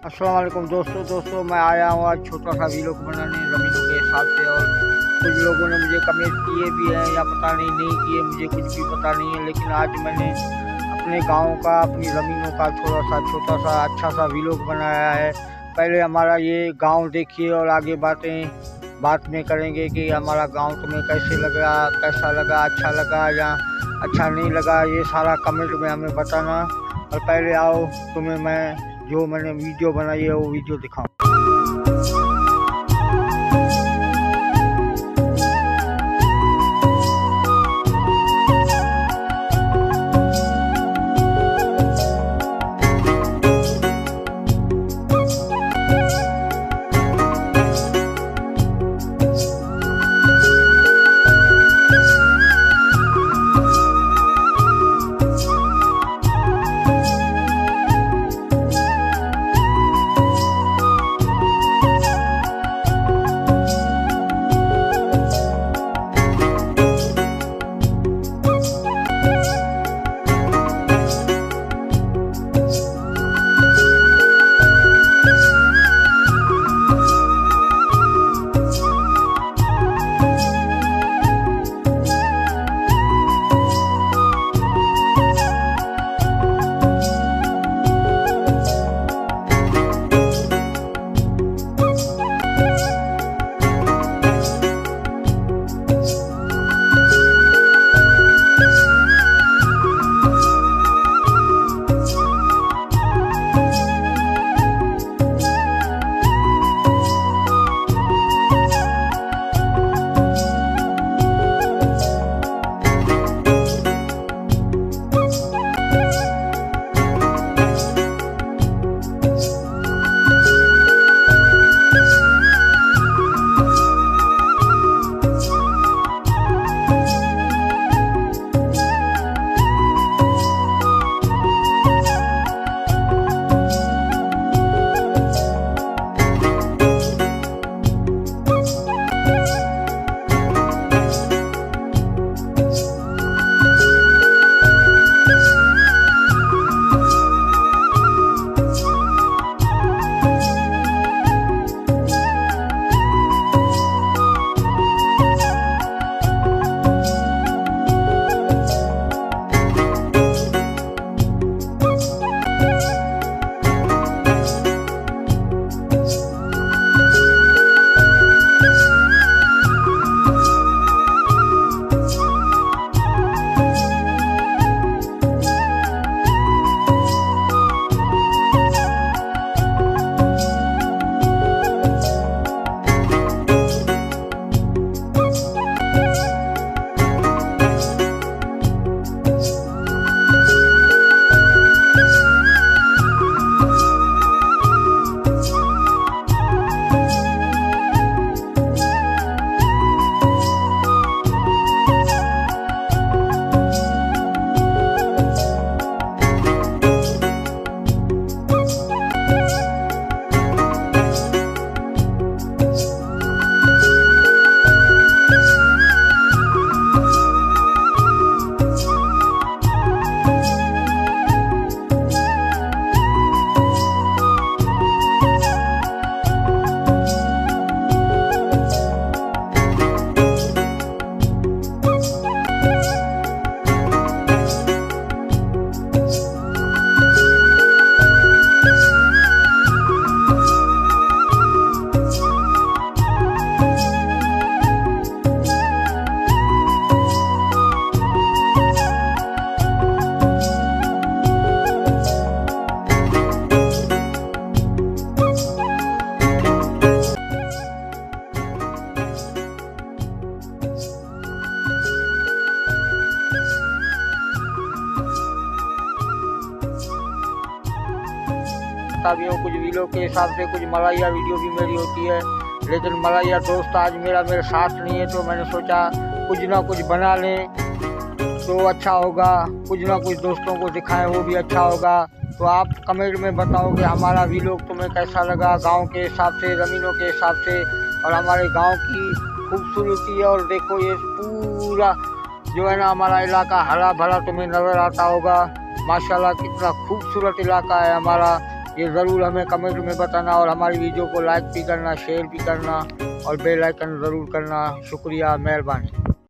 अस्सलाम वालेकुम दोस्तों मैं आया हूँ आज छोटा सा वीलॉग बनाने ज़मीनों के हिसाब से। और कुछ लोगों ने मुझे कमेंट किए भी हैं या पता नहीं किए, मुझे कुछ भी पता नहीं है। लेकिन आज मैंने अपने गांव का, अपनी ज़मीनों का छोटा सा अच्छा सा वीलॉग बनाया है। पहले हमारा ये गांव देखिए और आगे बात में करेंगे कि हमारा गांव तुम्हें कैसे लगा, कैसा लगा, अच्छा लगा या अच्छा नहीं लगा। ये सारा कमेंट में हमें बताना। और पहले आओ तुम्हें मैं जो मैंने वीडियो बनाई है वो वीडियो दिखाऊं। भी हूँ कुछ वीडियो के हिसाब से, कुछ मलाइया वीडियो भी मेरी होती है। लेकिन मलाइया दोस्त आज मेरे साथ नहीं है, तो मैंने सोचा कुछ ना कुछ बना लें तो अच्छा होगा, कुछ ना कुछ दोस्तों को दिखाएं वो भी अच्छा होगा। तो आप कमेंट में बताओ कि हमारा वीडियो तुम्हें कैसा लगा, गांव के हिसाब से, ज़मीनों के हिसाब से और हमारे गांव की खूबसूरती। और देखो ये पूरा जो है ना हमारा इलाका हरा भरा तुम्हें नज़र आता होगा। माशाल्लाह कितना खूबसूरत इलाका है हमारा। ये ज़रूर हमें कमेंट में बताना और हमारी वीडियो को लाइक भी करना, शेयर भी करना और बेल आइकन ज़रूर करना। शुक्रिया, मेहरबानी।